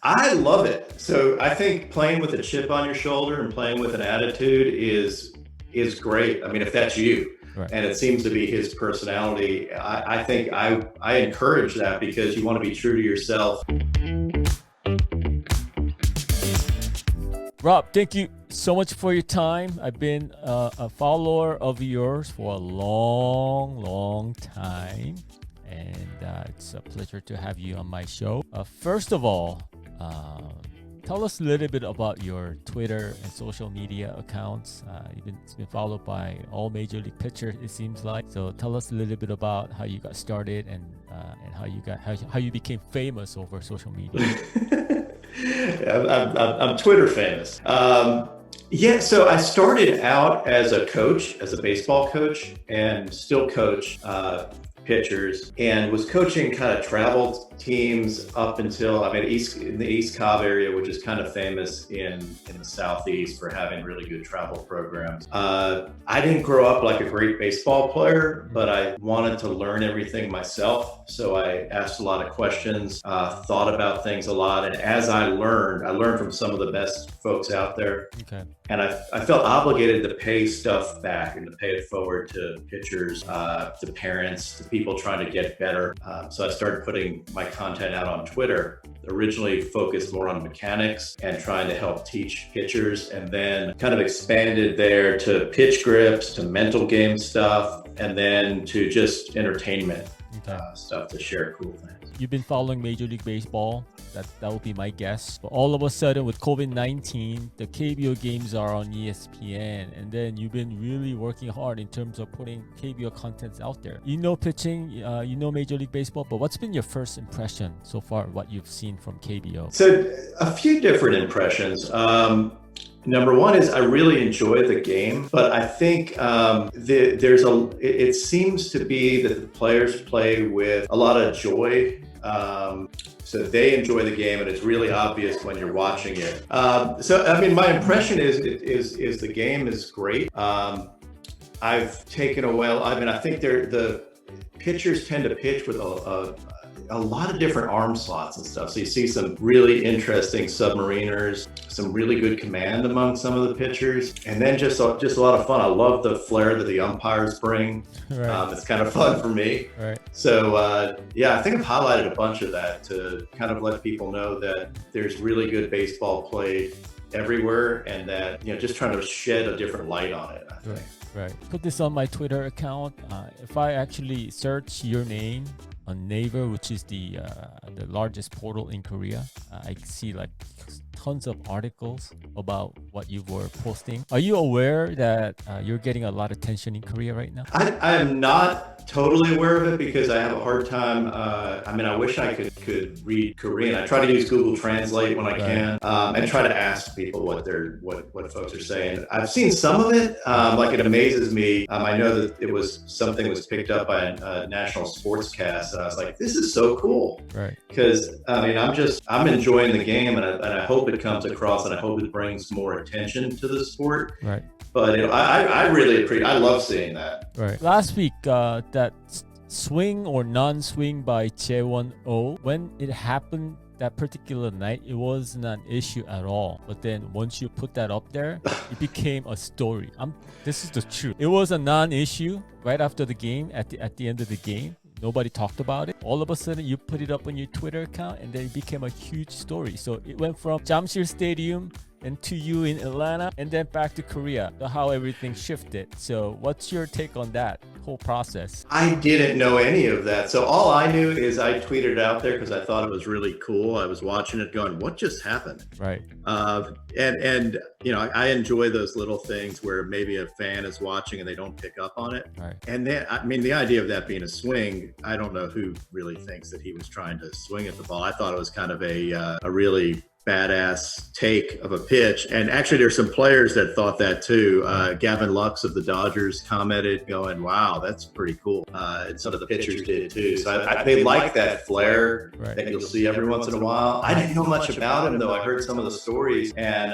I love it. So I think playing with a chip on your shoulder and playing with an attitude is great. I mean, if that's you, Right. and it seems to be his personality, I think I encourage that because you want to be true to yourself. Rob, thank you so much for your time. I've been a follower of yours for a long time, and it's a pleasure to have you on my show. First of all, tell us a little bit about your Twitter and social media accounts. It's been followed by all major league pitchers, it seems like. So tell us a little bit about how you got started and how you became famous over social media. I'm Twitter famous. Yeah, so I started out as a coach, as a baseball coach, and still coach pitchers, and was coaching kind of travel teams up until in the East Cobb area, which is kind of famous in the Southeast for having really good travel programs. I didn't grow up like a great baseball player, but I wanted to learn everything myself. So I asked a lot of questions, thought about things a lot. And as I learned from some of the best folks out there. Okay. And I felt obligated to pay stuff back and to pay it forward to pitchers, to parents, to people trying to get better. So I started putting my content out on Twitter, originally focused more on mechanics and trying to help teach pitchers, and then kind of expanded there to pitch grips, to mental game stuff, and then to just entertainment stuff to share cool things. You've been following Major League Baseball. That would be my guess. But all of a sudden with COVID-19, the KBO games are on ESPN. And then you've been really working hard in terms of putting KBO contents out there. You know pitching, you know Major League Baseball, but what's been your first impression so far, what you've seen from KBO? So a few different impressions. Number one is I really enjoy the game, but I think it seems to be that the players play with a lot of joy. So they enjoy the game, and it's really obvious when you're watching it. So I mean, my impression is the game is great. I've taken a while. I mean, I think the pitchers tend to pitch with a lot of different arm slots and stuff. So you see some really interesting submariners, some really good command among some of the pitchers, and then just a lot of fun. I love the flair that the umpires bring. Right. It's kind of fun for me. Right. So yeah, I think I've highlighted a bunch of that to kind of let people know that there's really good baseball played everywhere, and that, you know, just trying to shed a different light on it, I think. Right. Put this on my Twitter account. If I actually search your name on Naver, which is the largest portal in Korea, I see like tons of articles about what you were posting. Are you aware that you're getting a lot of attention in Korea right now? I am not totally aware of it because I have a hard time. I mean, I wish I could read Korean. I try to use Google Translate when I can, and try to ask people what folks are saying. I've seen some of it. Like, it amazes me. I know that something was picked up by a national sportscast, and I was like, this is so cool. Right. Because I mean, I'm enjoying the game, and I hope it comes across, and I hope it brings more attention to the sport. Right. But I really appreciate. I love seeing that. Right. Last week, that swing or non-swing by Jae-won-oh, when it happened that particular night, it wasn't an issue at all. But then once you put that up there, it became a story. This is the truth. It was a non-issue right after the game. At the end of the game, nobody talked about it. All of a sudden, you put it up on your Twitter account, and then it became a huge story. So it went from Jamsil Stadium and to you in Atlanta, and then back to Korea. So how everything shifted. So what's your take on that whole process? I didn't know any of that. So all I knew is I tweeted it out there because I thought it was really cool. I was watching it going, what just happened? Right. And you know, I enjoy those little things where maybe a fan is watching and they don't pick up on it. Right. And then, I mean, the idea of that being a swing, I don't know who really thinks that he was trying to swing at the ball. I thought it was kind of a really badass take of a pitch. And actually, there's some players that thought that too. Gavin Lux of the Dodgers commented, going, "Wow, that's pretty cool." And some of the pitchers did too. So they like that flair that you'll see every once in a while. I didn't know much about him though. I heard some of the stories, and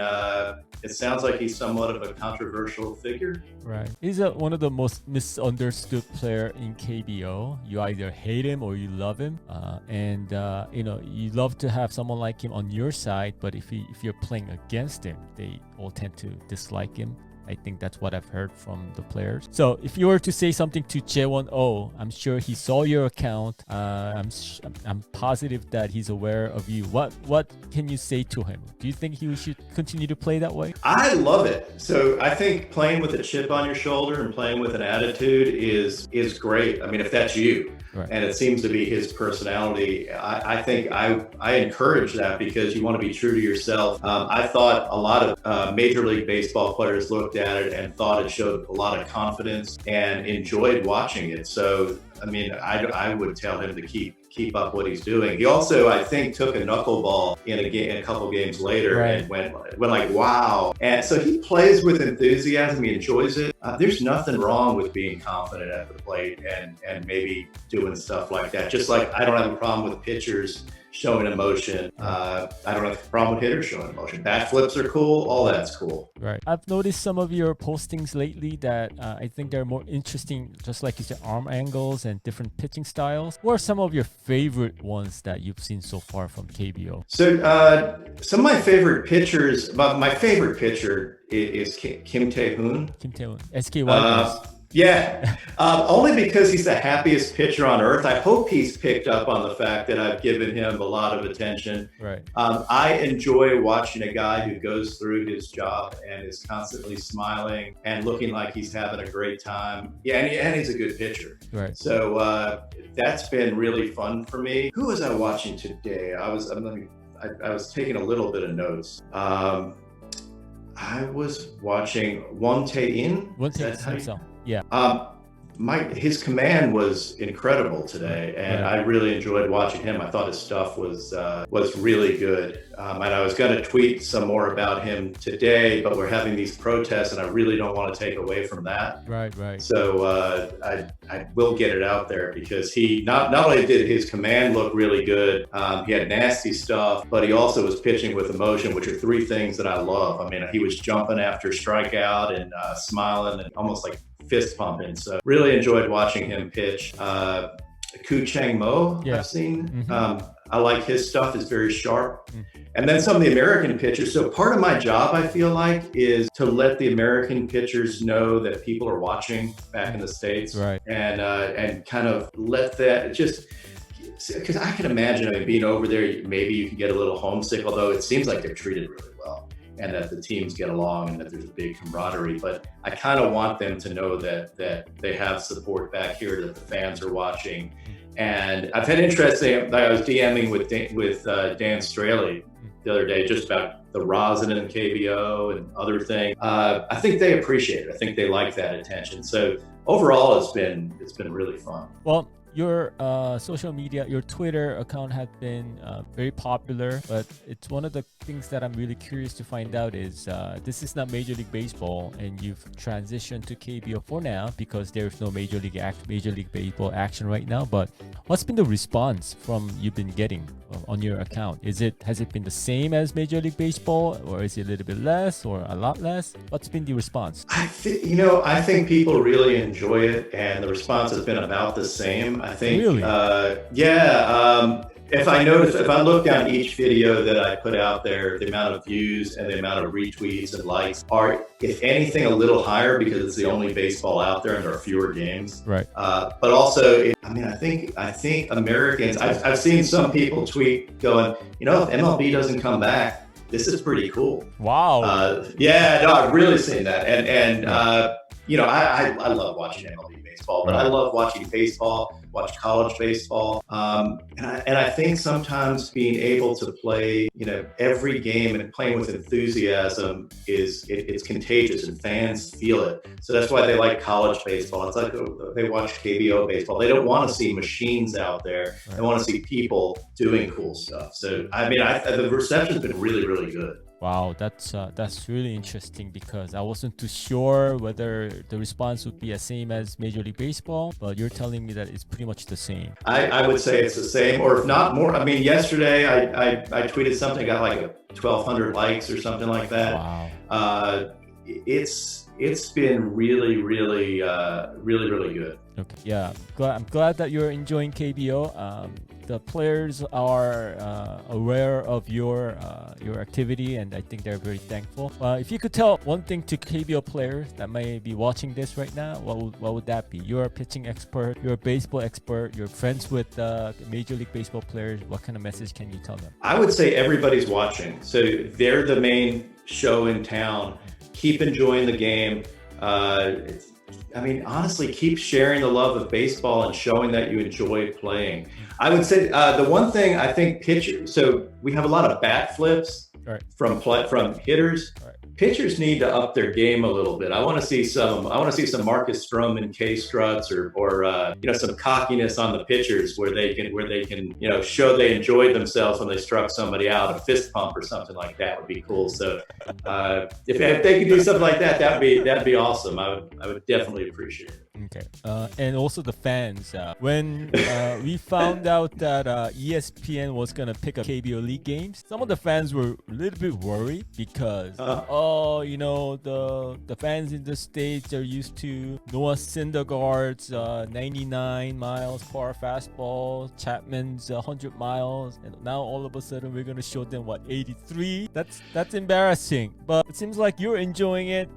it sounds like he's somewhat of a controversial figure. Right. He's one of the most misunderstood player in KBO. You either hate him or you love him, and you love to have someone like him on your side. But if you're playing against him, they all tend to dislike him. I think that's what I've heard from the players. So if you were to say something to Jae-won-oh, I'm sure he saw your account. I'm positive that he's aware of you. What can you say to him? Do you think he should continue to play that way? I love it. So I think playing with a chip on your shoulder and playing with an attitude is great. I mean, if that's you. Right. And it seems to be his personality. I think I encourage that because you want to be true to yourself. I thought a lot of Major League Baseball players looked at it and thought it showed a lot of confidence and enjoyed watching it. So, I mean, I would tell him to keep up what he's doing. He also, I think, took a knuckleball in a couple games later and went like, wow. And so he plays with enthusiasm. He enjoys it. There's nothing wrong with being confident at the plate and maybe doing stuff like that. Just like I don't have a problem with pitchers showing emotion. I don't have a problem with hitters showing emotion. Bat flips are cool. All that's cool. Right. I've noticed some of your postings lately that I think they're more interesting, just like you said, arm angles and different pitching styles. What are some of your favorite ones that you've seen so far from KBO? So some of my favorite pitchers, my favorite pitcher is Kim Tae-hoon. Kim Tae-hoon, SK Warriors. Yeah, only because he's the happiest pitcher on earth. I hope he's picked up on the fact that I've given him a lot of attention. Right. I enjoy watching a guy who goes through his job and is constantly smiling and looking like he's having a great time. Yeah, and he's a good pitcher. Right. So that's been really fun for me. Who was I watching today? I was taking a little bit of notes. I was watching Won Tae-in. Won Tae-in. Yeah. His command was incredible today, and I really enjoyed watching him. I thought his stuff was really good. And I was going to tweet some more about him today, but we're having these protests, and I really don't want to take away from that. Right. So I will get it out there because he not only did his command look really good, he had nasty stuff, but he also was pitching with emotion, which are three things that I love. I mean, he was jumping after strikeout and smiling and almost like fist pumping. So really enjoyed watching him pitch. Koo Chang-mo, I've seen. Mm-hmm. I like his stuff. Is very sharp. And then some of the American pitchers. So part of my job, I feel like, is to let the American pitchers know that people are watching back in the States. Right. And kind of let that just, because I can imagine, I mean, being over there, maybe you can get a little homesick, although it seems like they're treated really well and that the teams get along and that there's a big camaraderie. But I kind of want them to know that they have support back here, that the fans are watching. And I've had interesting, I was DMing with Dan Straley the other day just about the rosin and KBO and other things. I think they appreciate it. I think they like that attention. So overall, it's been really fun. Well, your social media, your Twitter account had been very popular, but it's one of the things that I'm really curious to find out is this is not Major League Baseball, and you've transitioned to KBO for now because there's no Major League Baseball action right now. But what's been the response from you've been getting on your account? Has it been the same as Major League Baseball, or is it a little bit less or a lot less? What's been the response? I think people really enjoy it, and the response has been about the same. I think, really? If I look down each video that I put out there, the amount of views and the amount of retweets and likes are, if anything, a little higher because it's the only baseball out there and there are fewer games. Right. But also, I think Americans, I've seen some people tweet going, if MLB doesn't come back, this is pretty cool. Wow. I've really seen that. And I love watching MLB baseball, but I love watching baseball, watch college baseball. And I think sometimes being able to play, every game and playing with enthusiasm it's contagious and fans feel it. So that's why they like college baseball. It's like they watch KBO baseball. They don't want to see machines out there. They want to see people doing cool stuff. So, the reception's been really, really good. Wow, that's really interesting because I wasn't too sure whether the response would be the same as Major League Baseball, but you're telling me that it's pretty much the same. I would say it's the same, or if not more. Yesterday I tweeted something, got like 1,200 likes or something like that. Wow. It's been really, really, really, really good. Okay. Yeah, I'm glad that you're enjoying KBO. The players are aware of your activity, and I think they're very thankful. If you could tell one thing to KBO players that may be watching this right now, what would that be? You're a pitching expert, you're a baseball expert, you're friends with the Major League Baseball players. What kind of message can you tell them? I would say everybody's watching, so they're the main show in town. Keep enjoying the game. Honestly, keep sharing the love of baseball and showing that you enjoy playing. I would say the one thing I think pitchers. So we have a lot of bat flips from hitters. Right. Pitchers need to up their game a little bit. I want to see some Marcus Stroman K struts or some cockiness on the pitchers where they can show they enjoyed themselves when they struck somebody out. A fist pump or something like that would be cool. So if they could do something like that, that'd be awesome. I would definitely appreciate it. Okay. And also the fans. When we found out that ESPN was gonna pick up KBO League games, some of the fans were a little bit worried because the fans in the States are used to Noah Syndergaard's 99 miles per hour fastball, Chapman's 100 miles, and now all of a sudden we're gonna show them 83. That's embarrassing. But it seems like you're enjoying it.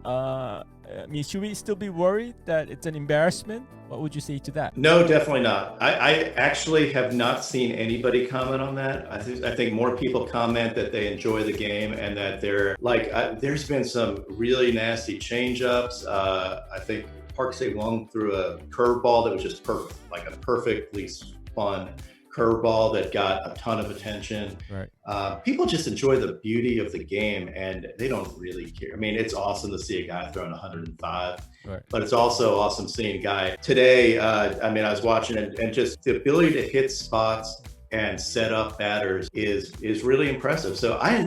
Should we still be worried that it's an embarrassment? What would you say to that? No, definitely not. I actually have not seen anybody comment on that. I think more people comment that they enjoy the game and that they're like, there's been some really nasty change-ups. I think Park Se-wong threw a curveball that was just perfect, like a perfectly spun curveball that got a ton of attention. Right. People just enjoy the beauty of the game and they don't really care. It's awesome to see a guy throwing 105, right, but it's also awesome seeing a guy today. I was watching it, and just the ability to hit spots and set up batters is really impressive. So I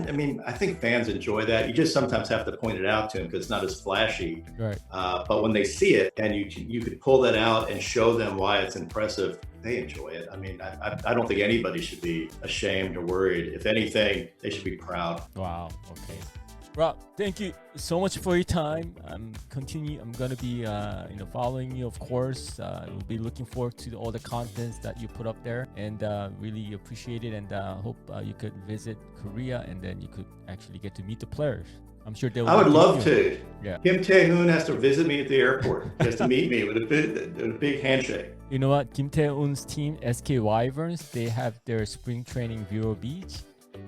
think fans enjoy that. You just sometimes have to point it out to them because it's not as flashy. Right. But when they see it and you could pull that out and show them why it's impressive, they enjoy it. I don't think anybody should be ashamed or worried. If anything, they should be proud. Wow. Okay. Rob, thank you so much for your time. I'm gonna be following you, of course. We'll be looking forward to all the contents that you put up there, and really appreciate it. And hope you could visit Korea, and then you could actually get to meet the players. I'm sure they will. I would love to. Yeah. Kim Tae-hoon has to visit me at the airport just to meet me with a big handshake. You know what? Kim Tae-hoon's team, SK Wyverns, they have their spring training Vero Beach.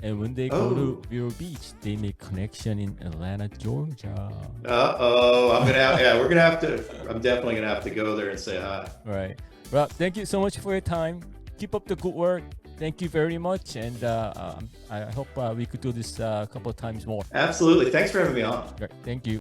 And when they go to Vero Beach, they make connection in Atlanta, Georgia. I'm definitely gonna have to go there and say hi. Right. Rob, thank you so much for your time. Keep up the good work. Thank you very much, and I hope we could do this a couple of times more. Absolutely. Thanks for having me on. Right. Thank you.